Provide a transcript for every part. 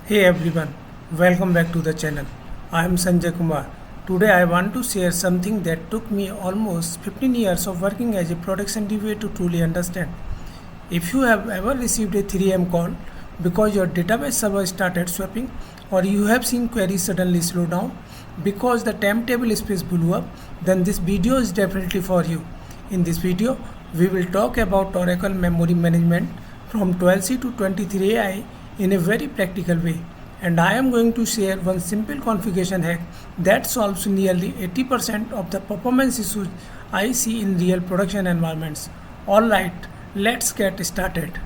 Hey everyone, welcome back to the channel. I am Sanjay Kumar. Today I want to share something that took me almost 15 years of working as a production DBA to truly understand. If you have ever received a 3 a.m. call because your database server started swapping, or you have seen queries suddenly slow down because the timetable space blew up, then this video is definitely for you. In this video, we will talk about Oracle memory management from 12c to 23AI in a very practical way. And I am going to share one simple configuration hack that solves nearly 80% of the performance issues I see in real production environments. Alright, let's get started.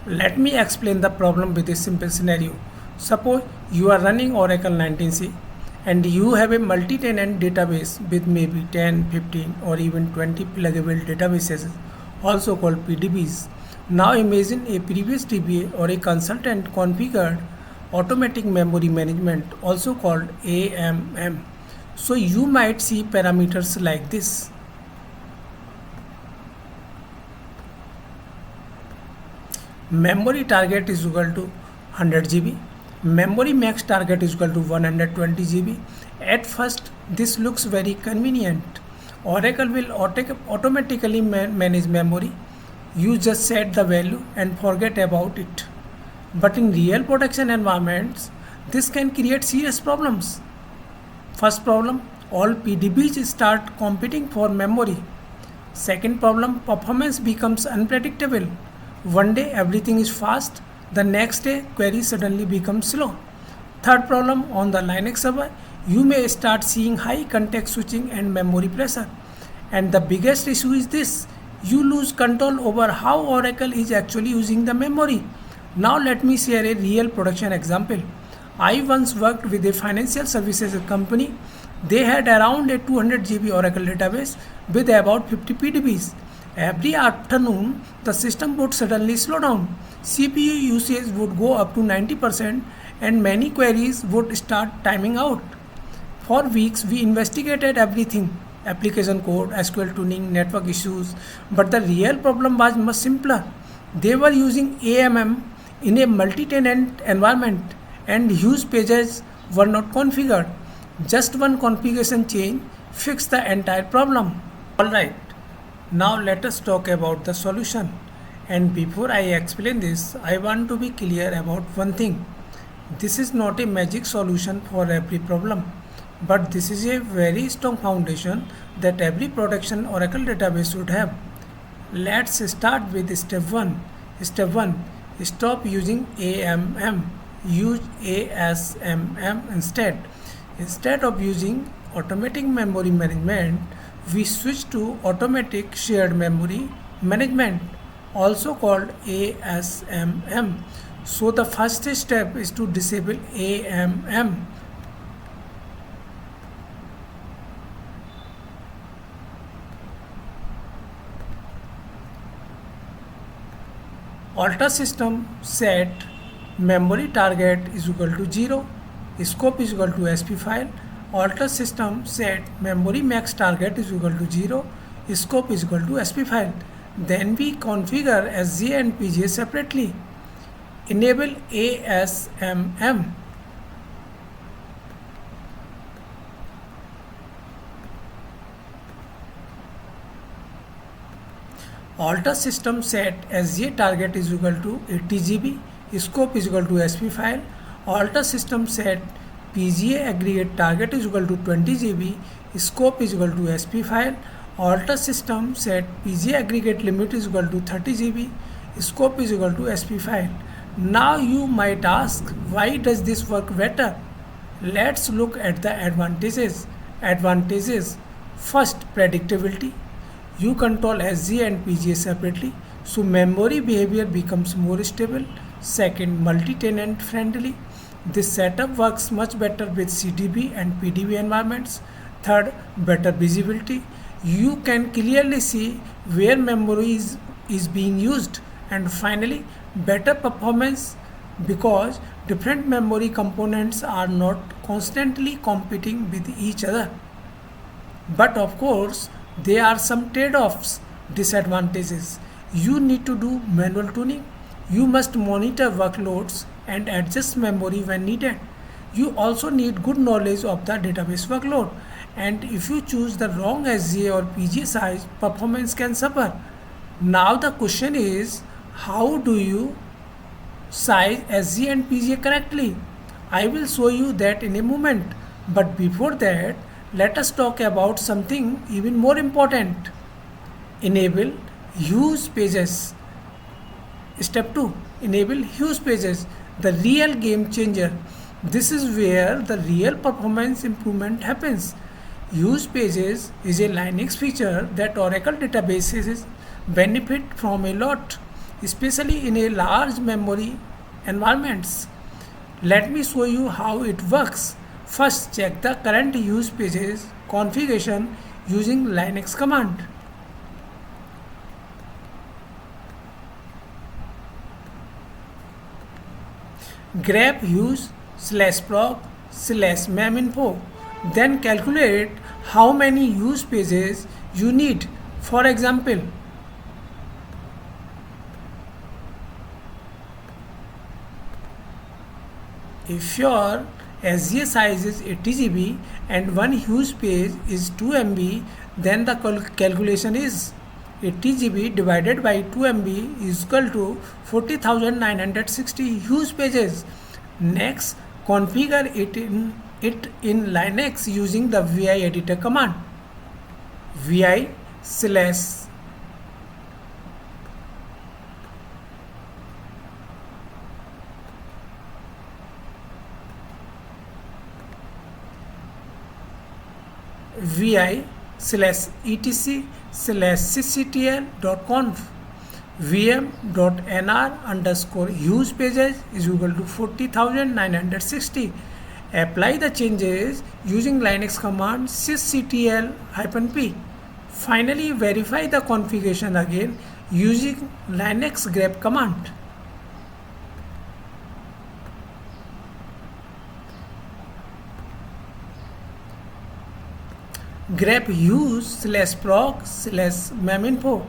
Let me explain the problem with a simple scenario. Suppose you are running Oracle 19c and you have a multi-tenant database with maybe 10, 15 or even 20 pluggable databases, also called PDBs. Now imagine a previous DBA or a consultant configured automatic memory management, also called AMM. So you might see parameters like this. Memory target is equal to 100 GB. Memory max target is equal to 120 GB. At first, this looks very convenient. Oracle will automatically manage memory. You just set the value and forget about it. But in real production environments, this can create serious problems. First problem, all PDBs start competing for memory. Second problem, performance becomes unpredictable. One day everything is fast, the next day query suddenly becomes slow. Third problem, on the Linux server, you may start seeing high context switching and memory pressure. And the biggest issue is this, you lose control over how Oracle is actually using the memory. Now let me share a real production example. I once worked with a financial services company. They had around a 200 GB Oracle database with about 50 PDBs. Every afternoon, the system would suddenly slow down. CPU usage would go up to 90% and many queries would start timing out. For weeks, we investigated everything, application code, SQL tuning, network issues, but the real problem was much simpler. They were using AMM in a multi-tenant environment and HugePages were not configured. Just one configuration change fixed the entire problem. Alright. Now let us talk about the solution. And before I explain this, I want to be clear about one thing. This is not a magic solution for every problem, but this is a very strong foundation that every production Oracle database should have. Let's start with step 1. Step 1. Stop using AMM. Use ASMM instead. Instead of using automatic memory management, we switch to automatic shared memory management, also called ASMM. So the first step is to disable AMM. Alter system set memory target is equal to 0, scope is equal to SP file. Alter system set memory max target is equal to 0, scope is equal to SP file. Then we configure SJ and PJ separately. Enable ASMM. Alter system set SJ target is equal to 80 GB, scope is equal to SP file. Alter system set PGA aggregate target is equal to 20 GB, scope is equal to SP file. Alter system set PGA aggregate limit is equal to 30 GB, scope is equal to SP file. Now you might ask, why does this work better? Let's look at the advantages. First, predictability. You control SG and PGA separately, so memory behavior becomes more stable. Second, multi-tenant friendly. This setup works much better with CDB and PDB environments. Third, better visibility. You can clearly see where memory is being used. And finally, better performance because different memory components are not constantly competing with each other. But of course, there are some trade-offs, disadvantages. You need to do manual tuning. You must monitor workloads and adjust memory when needed. You also need good knowledge of the database workload. And if you choose the wrong SGA or PGA size, performance can suffer. Now the question is, how do you size SGA and PGA correctly? I will show you that in a moment. But before that, let us talk about something even more important. Enable HugePages. Step 2. Enable HugePages, the real game changer. This is where the real performance improvement happens. HugePages is a Linux feature that Oracle databases benefit from a lot, especially in a large memory environments. Let me show you how it works. First, check the current HugePages configuration using Linux command. Grab huge/proc/meminfo. Then calculate how many HugePages you need. For example, if your SGA size is 80 GB and one HugePage is 2 MB, then the calculation is 80 GB divided by 2 MB is equal to 40,960 HugePages. Next, configure it in Linux using the vi editor command. vi slash vi/etc/cctl.conf vm.nr_HugePages is equal to 40,960. Apply the changes using Linux command sysctl-p. Finally, verify the configuration again using Linux grep command. Grep huge/proc/meminfo.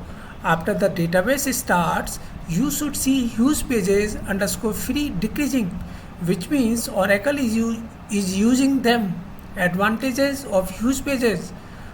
After the database starts, you should see HugePages_free decreasing, which means Oracle is using them. Advantages of HugePages.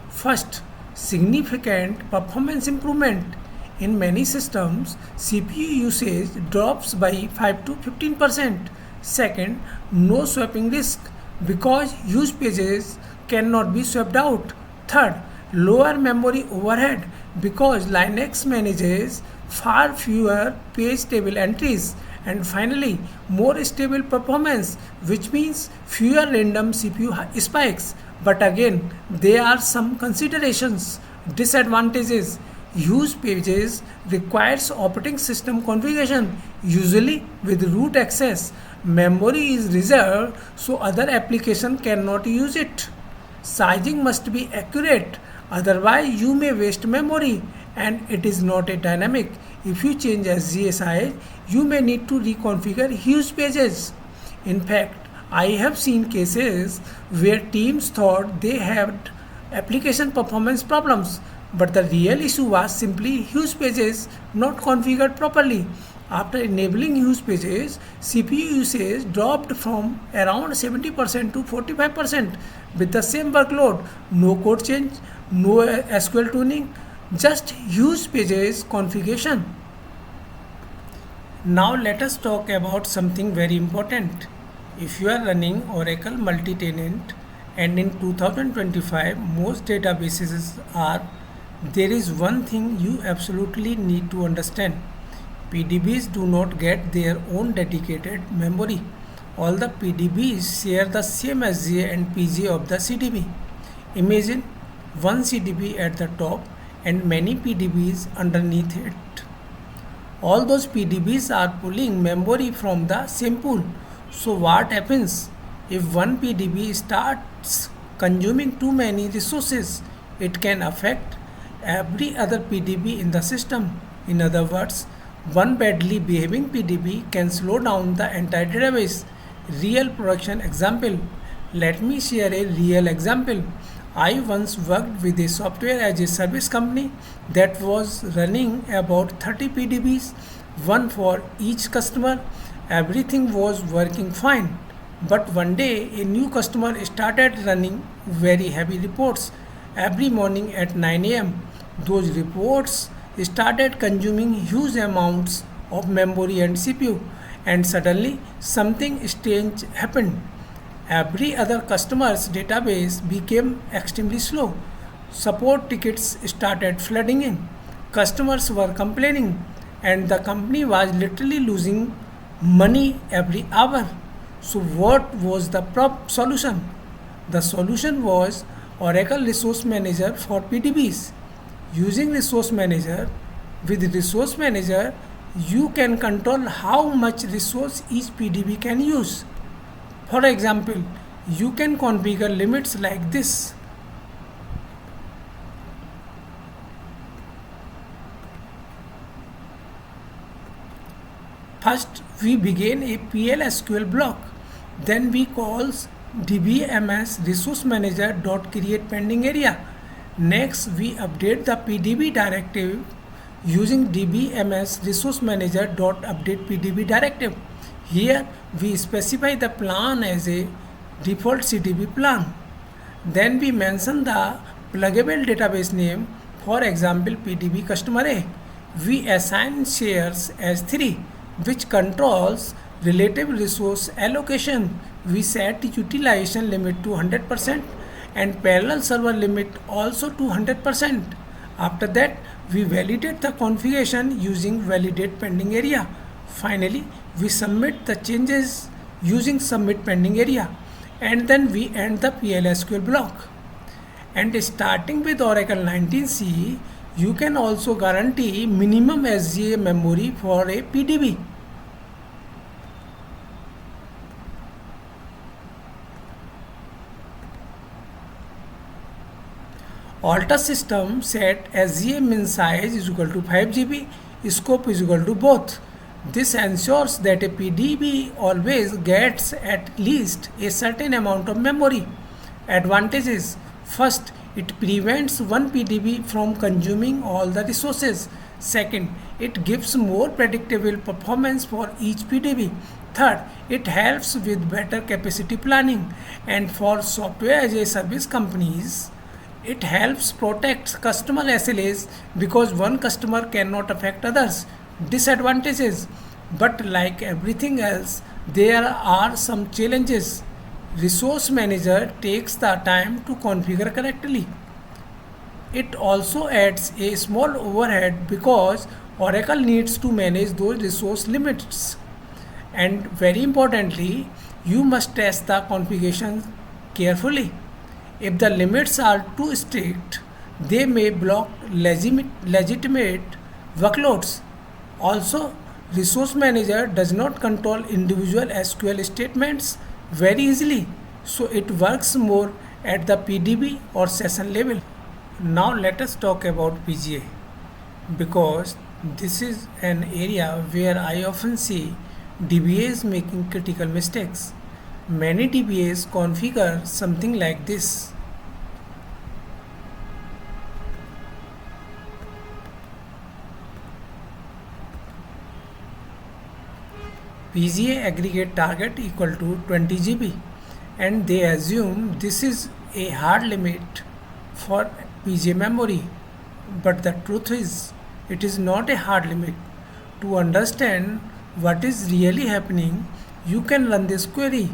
First, significant performance improvement. In many systems, CPU usage drops by 5 to 15%. Second, no swapping risk because HugePages cannot be swapped out. Third, lower memory overhead because Linux manages far fewer page table entries. And finally, more stable performance, which means fewer random CPU spikes. But again, there are some considerations. Disadvantages. HugePages requires operating system configuration, usually with root access. Memory is reserved, so other application cannot use it. Sizing must be accurate, otherwise you may waste memory, and it is not a dynamic. If you change SGA size, you may need to reconfigure HugePages. In fact, I have seen cases where teams thought they had application performance problems, but the real issue was simply HugePages not configured properly. After enabling HugePages, CPU usage dropped from around 70% to 45% with the same workload. No code change, no SQL tuning, just HugePages configuration. Now let us talk about something very important. If you are running Oracle multi-tenant and in 2025 most databases are, there is one thing you absolutely need to understand. PDBs do not get their own dedicated memory. All the PDBs share the same SGA and PGA of the CDB. Imagine one CDB at the top and many PDBs underneath it. All those PDBs are pulling memory from the same pool. So what happens? If one PDB starts consuming too many resources, it can affect every other PDB in the system. In other words, one badly behaving PDB can slow down the entire database. Real production example. Let me share a real example. I once worked with a software as a service company that was running about 30 PDBs, one for each customer. Everything was working fine. But one day, a new customer started running very heavy reports every morning at 9 am. Those reports started consuming huge amounts of memory and CPU, and suddenly something strange happened. Every other customer's database became extremely slow. Support tickets started flooding in. Customers were complaining, and the company was literally losing money every hour. So, what was the solution? The solution was Oracle Resource Manager for PDBs. Using Resource Manager, with Resource Manager, you can control how much resource each PDB can use. For example, you can configure limits like this. First, we begin a PL/SQL block. Then we calls dbms resource manager dot create pending area. Next, we update the PDB directive using dbms resource manager dot update PDB directive. Here we specify the plan as a default CDB plan. Then we mention the pluggable database name, for example PDB customer A. We assign shares as 3, which controls relative resource allocation. We set utilization limit to 100% and parallel server limit also to 100%. After that, we validate the configuration using validate pending area. Finally, we submit the changes using submit pending area, and then we end the PL/SQL block. And starting with Oracle 19c, you can also guarantee minimum SGA memory for a PDB. Alter system set SGA min size is equal to 5 GB, scope is equal to both. This ensures that a PDB always gets at least a certain amount of memory. Advantages: first, it prevents one PDB from consuming all the resources. Second, it gives more predictable performance for each PDB. Third, it helps with better capacity planning. And for software as a service companies, it helps protect customer SLAs because one customer cannot affect others. Disadvantages: but like everything else, there are some challenges. Resource Manager takes the time to configure correctly. It also adds a small overhead because Oracle needs to manage those resource limits. And very importantly, you must test the configuration carefully. If the limits are too strict, they may block legitimate workloads. Also, Resource Manager does not control individual SQL statements very easily, so it works more at the PDB or session level. Now let us talk about PGA, because this is an area where I often see DBAs making critical mistakes. Many DBAs configure something like this. PGA aggregate target equal to 20 GB, and they assume this is a hard limit for PGA memory. But the truth is, it is not a hard limit. To understand what is really happening, you can run this query.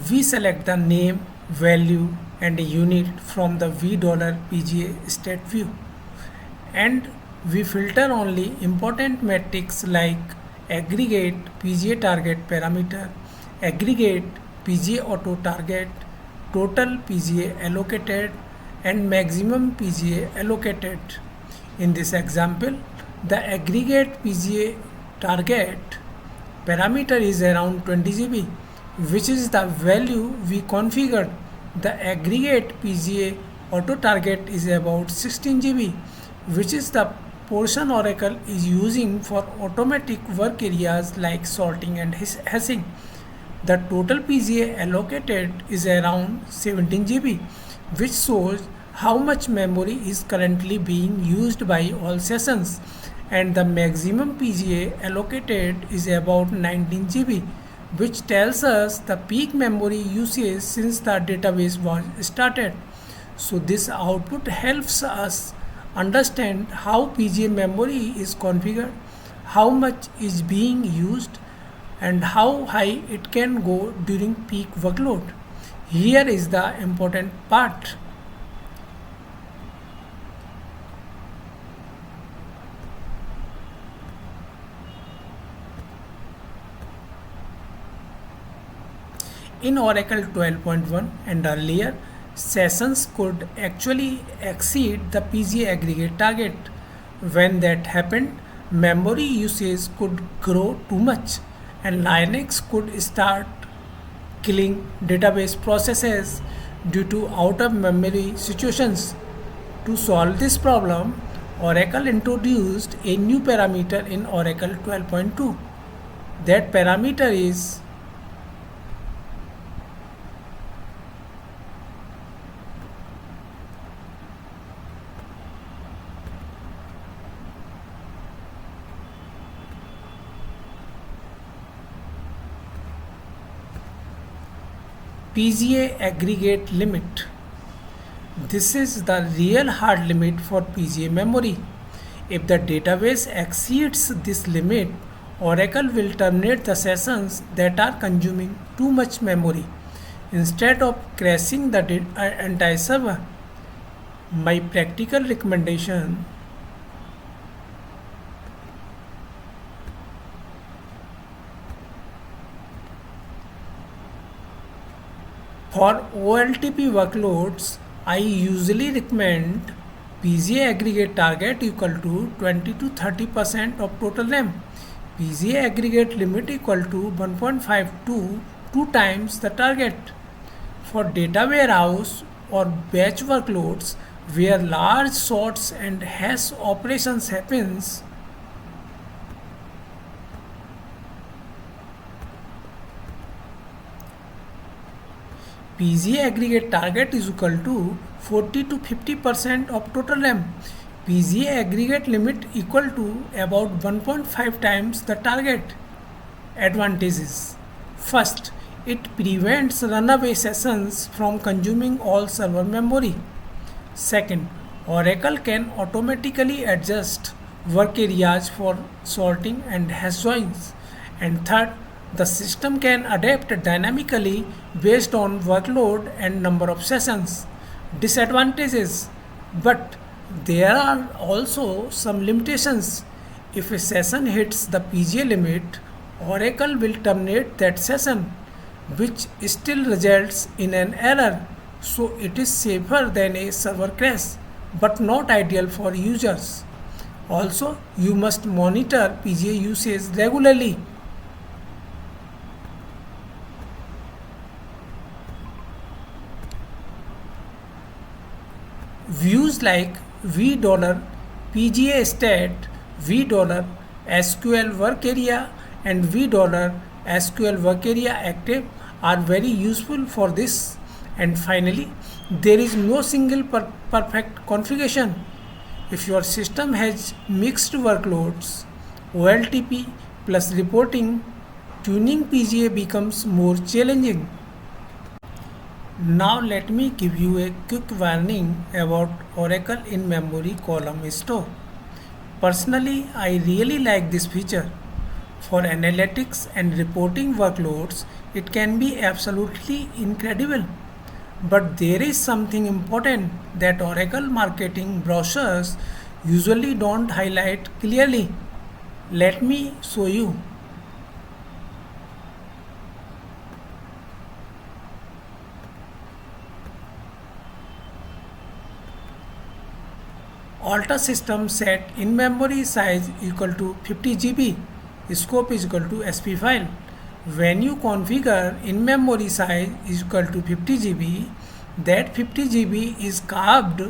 We select the name, value and a unit from the $PGA stat view, and we filter only important metrics like aggregate PGA target parameter, aggregate PGA auto target, total PGA allocated and maximum PGA allocated. In this example, the aggregate PGA target parameter is around 20 GB, which is the value we configured. The aggregate PGA auto target is about 16 GB, which is the portion Oracle is using for automatic work areas like sorting and hashing. The total PGA allocated is around 17 GB, which shows how much memory is currently being used by all sessions, and the maximum PGA allocated is about 19 GB, which tells us the peak memory usage since the database was started. So this output helps us understand how PGA memory is configured, how much is being used, and how high it can go during peak workload. Here is the important part. In Oracle 12.1 and earlier, sessions could actually exceed the PGA aggregate target. When that happened, memory usage could grow too much and Linux could start killing database processes due to out of memory situations. To solve this problem, Oracle introduced a new parameter in Oracle 12.2. That parameter is PGA aggregate limit. This is the real hard limit for PGA memory. If the database exceeds this limit, Oracle will terminate the sessions that are consuming too much memory instead of crashing the entire server. My practical recommendation: for OLTP workloads, I usually recommend PGA aggregate target equal to 20 to 30% of total RAM. PGA aggregate limit equal to 1.5 to 2 times the target. For data warehouse or batch workloads where large sorts and hash operations happens, PGA aggregate target is equal to 40 to 50% of total RAM. PGA aggregate limit equal to about 1.5 times the target. Advantages: first, it prevents runaway sessions from consuming all server memory. Second, Oracle can automatically adjust work areas for sorting and hash joins. And third, the system can adapt dynamically based on workload and number of sessions. Disadvantages: but there are also some limitations. If a session hits the PGA limit, Oracle will terminate that session, which still results in an error. So it is safer than a server crash, but not ideal for users. Also, you must monitor PGA usage regularly. Views like v $PGA stat, v $SQL work area, and v $SQL work area active are very useful for this. And finally, there is no single perfect configuration. If your system has mixed workloads, OLTP plus reporting, tuning PGA becomes more challenging. Now let me give you a quick warning about Oracle in-memory column store. Personally, I really like this feature. For analytics and reporting workloads, it can be absolutely incredible. But there is something important that Oracle marketing brochures usually don't highlight clearly. Let me show you. Alta system set in-memory size equal to 50 GB, scope is equal to SP file. When you configure in-memory size is equal to 50 GB, that 50 GB is carved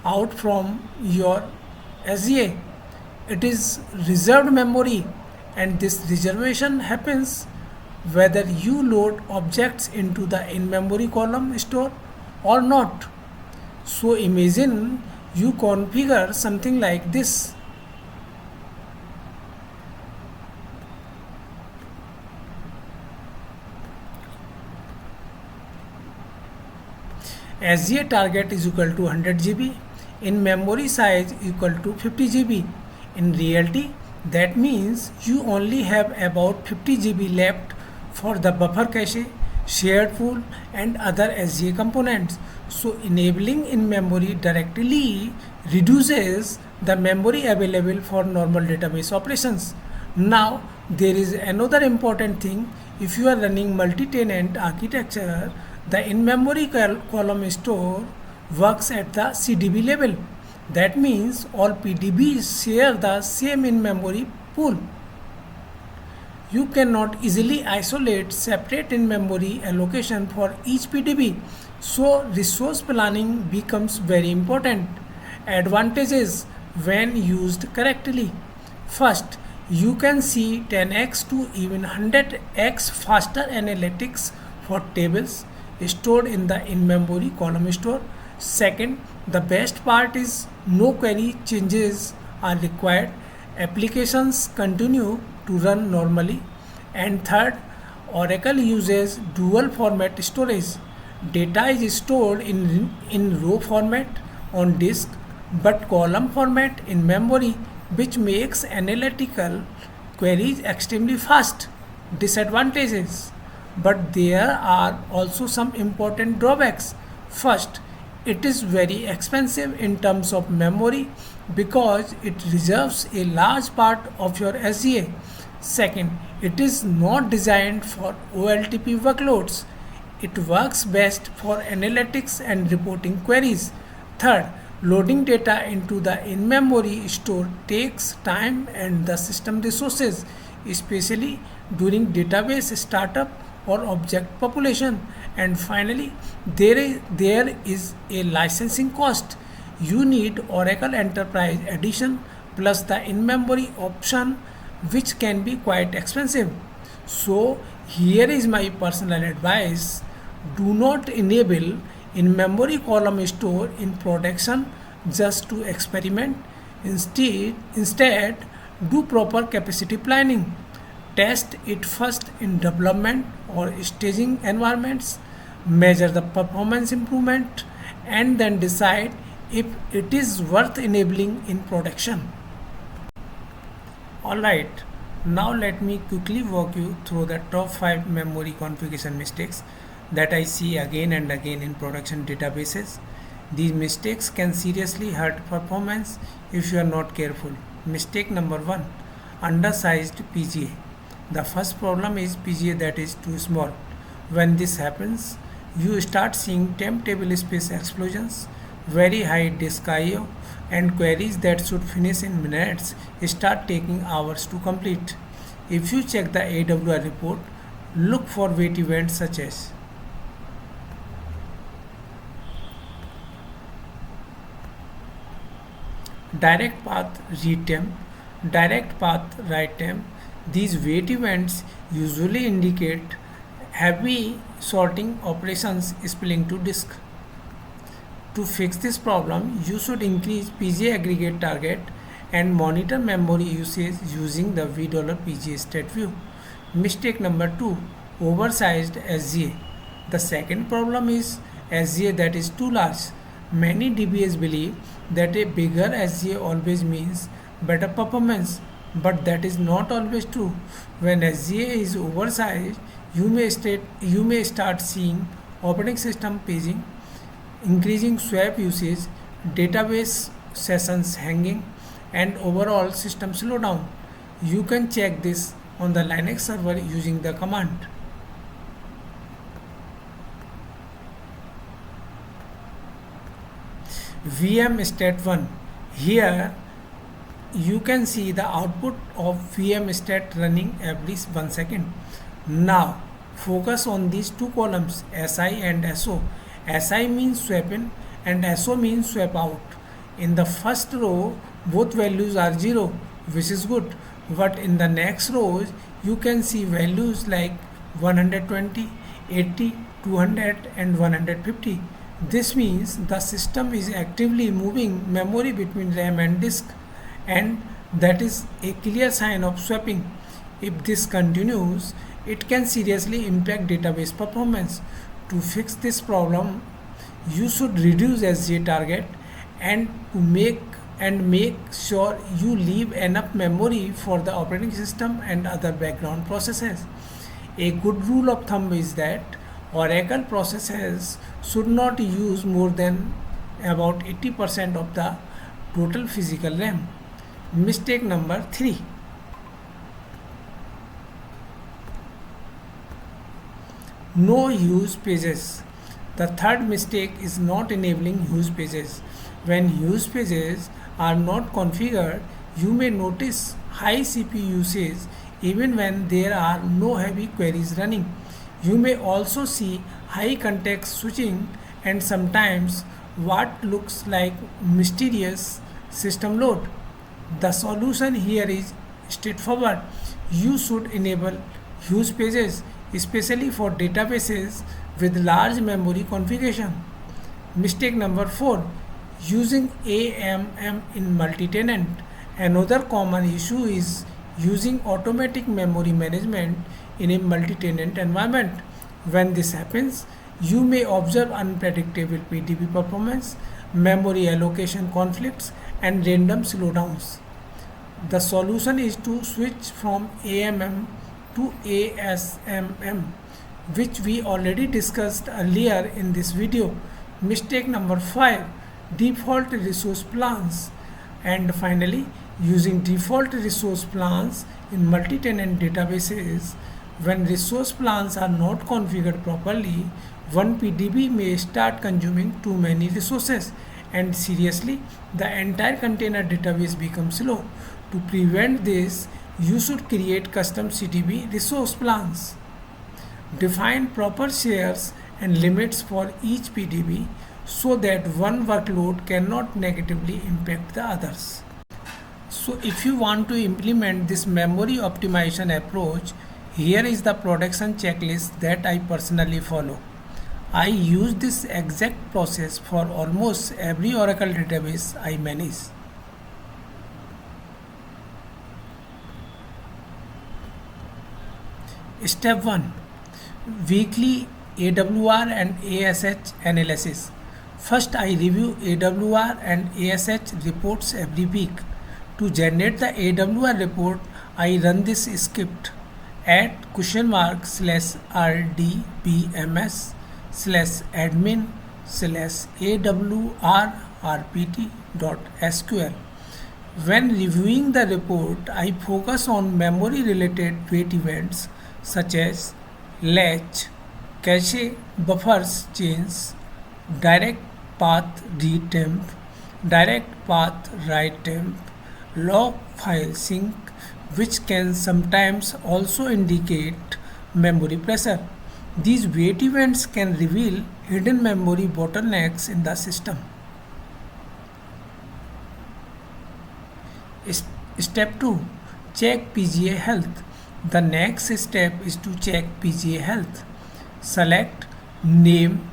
out from your SGA. it is reserved memory, and this reservation happens whether you load objects into the in-memory column store or not. So imagine you configure something like this. SGA target is equal to 100 GB, in memory size equal to 50 GB. In reality, that means you only have about 50 GB left for the buffer cache, shared pool and other SGA components. So enabling in memory directly reduces the memory available for normal database operations. Now there is another important thing. If you are running multi-tenant architecture, the in-memory column store works at the CDB level. That means all PDBs share the same in-memory pool. You cannot easily isolate separate in-memory allocation for each PDB. So resource planning becomes very important. Advantages when used correctly. First, you can see 10x to even 100x faster analytics for tables stored in the in-memory column store. Second, the best part is no query changes are required. Applications continue to run normally. And third, Oracle uses dual format storage. Data is stored in row format on disk but column format in memory, which makes analytical queries extremely fast. Disadvantages. But there are also some important drawbacks. First, it is very expensive in terms of memory because it reserves a large part of your SGA. Second, it is not designed for OLTP workloads. It works best for analytics and reporting queries. Third, loading data into the in-memory store takes time and the system resources, especially during database startup or object population. And finally, there is a licensing cost. You need Oracle Enterprise Edition plus the in-memory option, which can be quite expensive. So here is my personal advice. Do not enable in-memory column store in production just to experiment. Instead, do proper capacity planning. Test it first in development or staging environments, measure the performance improvement, and then decide if it is worth enabling in production. Alright, now let me quickly walk you through the top 5 memory configuration mistakes that I see again and again in production databases. These mistakes can seriously hurt performance if you are not careful. Mistake number 1, undersized PGA. The first problem is PGA that is too small. When this happens, you start seeing temp table space explosions, very high disk I/O, and queries that should finish in minutes start taking hours to complete. If you check the AWR report, look for wait events such as direct path read temp, direct path write temp. These wait events usually indicate heavy sorting operations spilling to disk. To fix this problem, you should increase PGA aggregate target and monitor memory usage using the $PGA stat view. Mistake number 2, oversized SGA. The second problem is SGA that is too large. Many DBAs believe that a bigger SGA always means better performance, but that is not always true. When SGA is oversized, you may start seeing operating system paging, increasing swap usage, database sessions hanging, and overall system slowdown. You can check this on the Linux server using the command VM stat1. Here you can see the output of VM stat running every 1 second. Now focus on these two columns, SI and SO. SI means swap in and SO means swap out. In the first row, both values are 0, which is good. But in the next rows, you can see values like 120, 80, 200 and 150. This means the system is actively moving memory between RAM and disk, and that is a clear sign of swapping. If this continues, it can seriously impact database performance. To fix this problem, you should reduce SJ target and to make sure you leave enough memory for the operating system and other background processes. A good rule of thumb is that Oracle processes should not use more than about 80% of the total physical RAM. Mistake number 3. No HugePages. The third mistake is not enabling HugePages. When HugePages are not configured, you may notice high CPU usage even when there are no heavy queries running. You may also see high context switching and sometimes what looks like mysterious system load. The solution here is straightforward. You should enable HugePages, especially for databases with large memory configuration. Mistake number 4. Using ASMM in multi-tenant. Another common issue is using automatic memory management in a multi-tenant environment. When this happens, you may observe unpredictable PDB performance, memory allocation conflicts, and random slowdowns. The solution is to switch from ASMM to ASMM, which we already discussed earlier in this video. Mistake number 5. Default resource plans. And finally, using default resource plans in multi-tenant databases. When resource plans are not configured properly, one PDB may start consuming too many resources, and seriously, the entire container database becomes slow. To prevent this, you should create custom CDB resource plans. Define proper shares and limits for each PDB so that one workload cannot negatively impact the others. So if you want to implement this memory optimization approach, here is the production checklist that I personally follow. I use this exact process for almost every Oracle database I manage. Step 1. Weekly AWR and ASH analysis. First, I review AWR and ASH reports every week. To generate the AWR report, I run this script at !_admin/admin/awrrpt.sql. When reviewing the report, I focus on memory related wait events such as latch, cache buffers change, direct path read temp, direct path write temp, log file sync, which can sometimes also indicate memory pressure. These wait events can reveal hidden memory bottlenecks in the system. Step 2. Check PGA health. The next step is to check PGA health. Select name,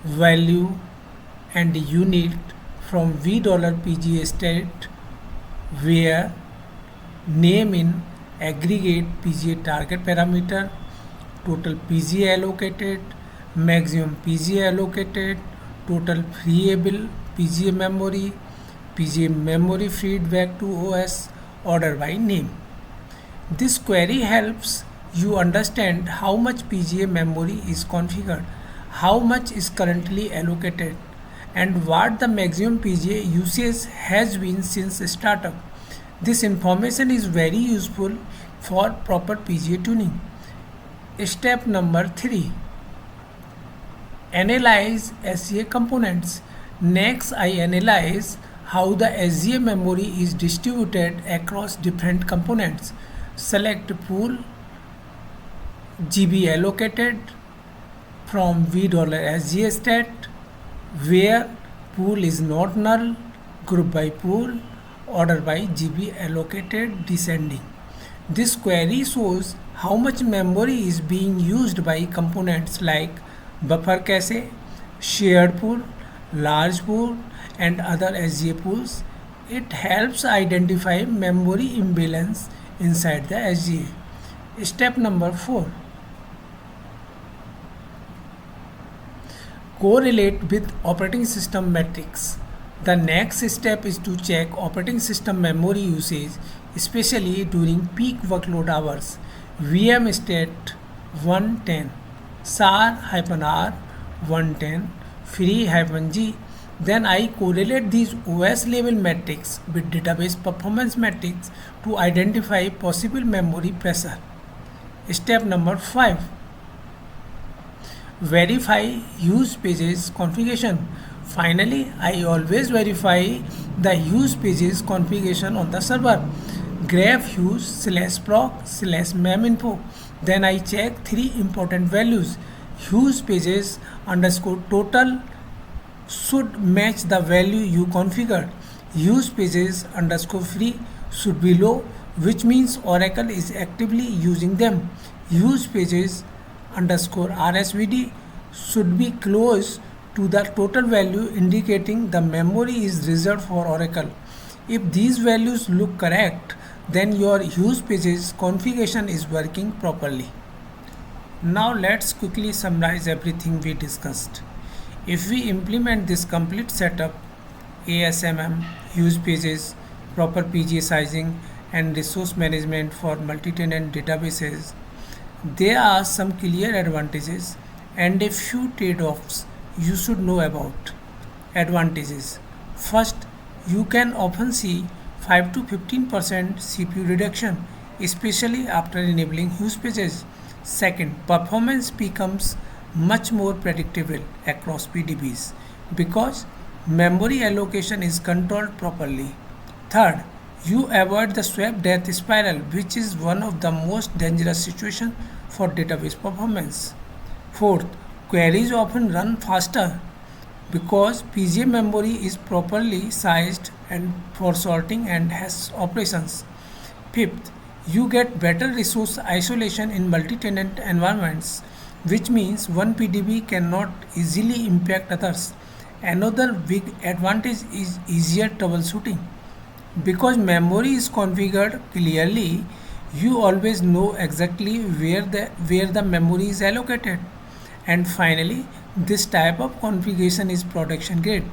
value and unit from $PGA state, where name in aggregate PGA target parameter, total PGA allocated, maximum PGA allocated, total freeable PGA memory, PGA memory feedback to OS, order by name. This query helps you understand how much PGA memory is configured, how much is currently allocated, and what the maximum PGA usage has been since startup. This information is very useful for proper PGA tuning. Step number 3. Analyze SGA components. Next, I analyze how the SGA memory is distributed across different components. Select pool GB allocated from $SGA stat, where pool is not null, group by pool, order by GB allocated descending. This query shows how much memory is being used by components like buffer cache, shared pool, large pool, and other SGA pools. It helps identify memory imbalance inside the SGA. Step number 4. Correlate with operating system metrics. The next step is to check operating system memory usage, especially during peak workload hours. VM state 110, SAR-R 110, free-G. Then I correlate these OS level metrics with database performance metrics to identify possible memory pressure. Step number 5. Verify HugePages configuration. Finally, I always verify the HugePages configuration on the server. Graph huge/proc/meminfo. Then I check 3 important values. HugePages underscore total should match the value you configured. HugePages underscore free should be low, which means Oracle is actively using them. HugePages underscore RSVD should be close to the total value, indicating the memory is reserved for Oracle. If these values look correct, then your HugePages configuration is working properly. Now let's quickly summarize everything we discussed. If we implement this complete setup, ASMM, HugePages, proper PG sizing, and resource management for multi-tenant databases, there are some clear advantages and a few trade-offs you should know about. Advantages. First, you can often see 5 to 15% CPU reduction, especially after enabling HugePages. Second, performance becomes much more predictable across PDBs because memory allocation is controlled properly. Third, you avoid the swap death spiral, which is one of the most dangerous situations for database performance. Fourth, queries often run faster because PGA memory is properly sized and for sorting and hash operations. Fifth, you get better resource isolation in multi-tenant environments, which means one PDB cannot easily impact others. Another big advantage is easier troubleshooting. Because memory is configured clearly, you always know exactly where the memory is allocated. And finally, this type of configuration is production grade.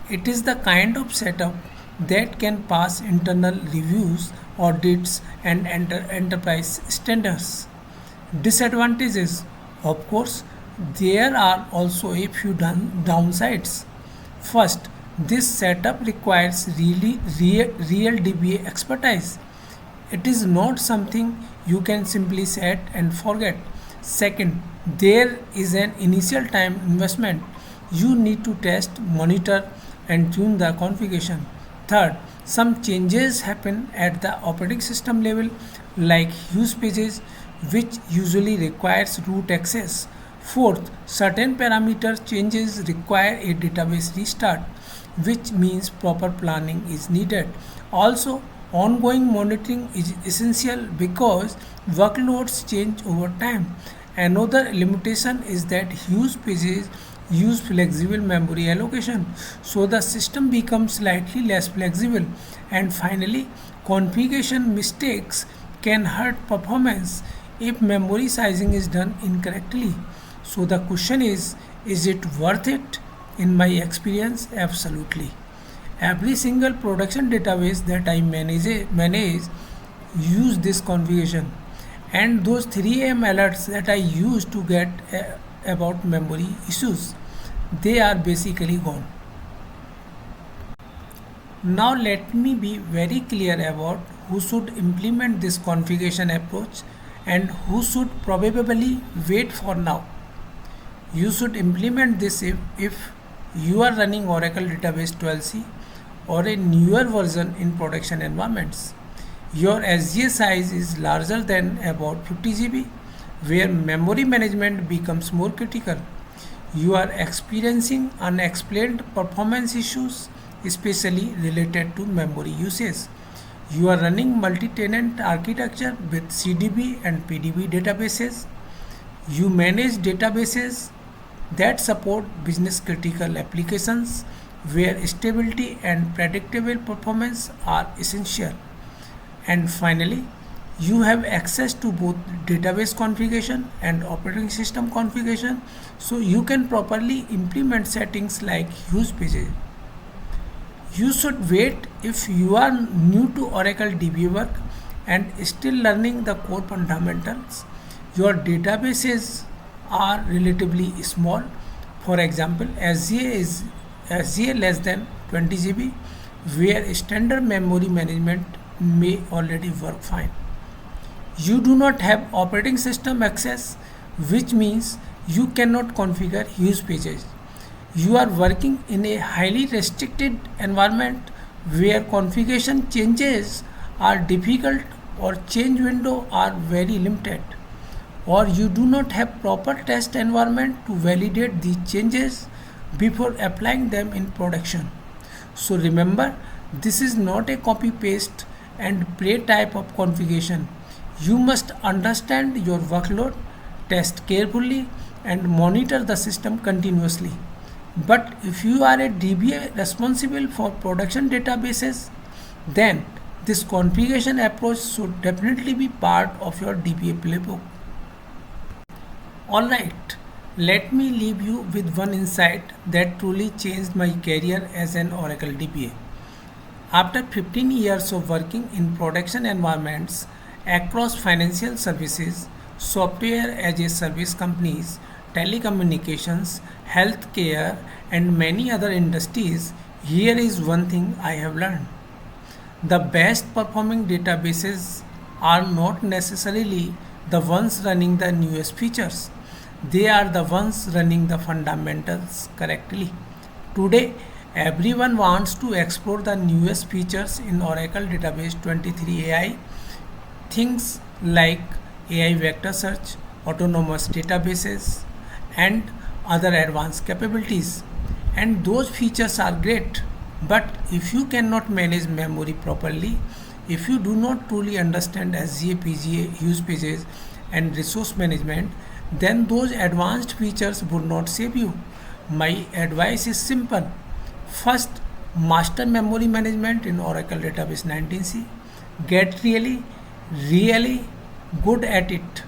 It is the kind of setup that can pass internal reviews, audits, and enterprise standards. Disadvantages. Of course, there are also a few downsides. First, this setup requires real DBA expertise. It is not something you can simply set and forget. Second, there is an initial time investment. You need to test, monitor, and tune the configuration. Third, some changes happen at the operating system level, like HugePages, which usually requires root access. Fourth, certain parameter changes require a database restart, which means proper planning is needed. Also, ongoing monitoring is essential because workloads change over time. Another limitation is that HugePages use flexible memory allocation, so the system becomes slightly less flexible. And finally, configuration mistakes can hurt performance if memory sizing is done incorrectly. So the question is it worth it? In my experience, absolutely. Every single production database that I manage use this configuration, and those 3 AM alerts that I use to get about memory issues, they are basically gone. Now let me be very clear about who should implement this configuration approach and who should probably wait for now. You should implement this if you are running Oracle Database 12c or a newer version in production environments. Your SGA size is larger than about 50 GB, where memory management becomes more critical. You are experiencing unexplained performance issues, especially related to memory usage. You are running multi-tenant architecture with CDB and PDB databases. You manage databases that support business critical applications where stability and predictable performance are essential. And finally, you have access to both database configuration and operating system configuration, so you can properly implement settings like HugePages. You should wait if you are new to Oracle DBA work and still learning the core fundamentals. Your databases are relatively small. For example, SGA less than 20 GB, where standard memory management may already work fine. You do not have operating system access, which means you cannot configure use pages. You are working in a highly restricted environment where configuration changes are difficult or change window are very limited, or you do not have proper test environment to validate these changes before applying them in production. So remember, this is not a copy paste and pray type of configuration. You must understand your workload, test carefully, and monitor the system continuously. But if you are a DBA responsible for production databases, then this configuration approach should definitely be part of your DBA playbook. Alright, let me leave you with one insight that truly changed my career as an Oracle DBA. After 15 years of working in production environments across financial services, software as a service companies, telecommunications, healthcare, and many other industries, here is one thing I have learned. The best performing databases are not necessarily the ones running the newest features. They are the ones running the fundamentals correctly. Today, everyone wants to explore the newest features in Oracle Database 23 AI, things like AI vector search, autonomous databases, and other advanced capabilities. And those features are great, but if you cannot manage memory properly, if you do not truly understand SGA, PGA, use pages, and resource management, then those advanced features would not save you. My advice is simple. First, master memory management in Oracle Database 19c. Get really good at it.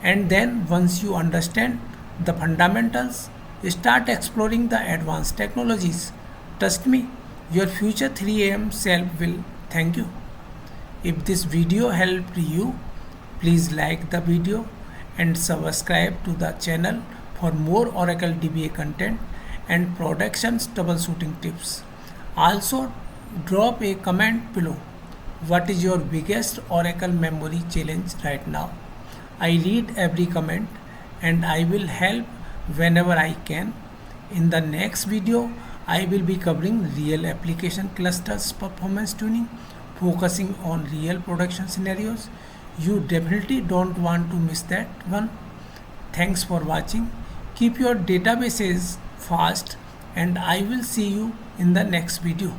And then once you understand the fundamentals, start exploring the advanced technologies. Trust me, your future 3 a.m. self will thank you. If this video helped you, please like the video and subscribe to the channel for more Oracle DBA content and productions troubleshooting tips. Also, drop a comment below. What is your biggest Oracle memory challenge right now? I read every comment and I will help whenever I can. In the next video, I will be covering real application clusters performance tuning, focusing on real production scenarios. You definitely don't want to miss that one. Thanks for watching. Keep your databases fast and I will see you in the next video.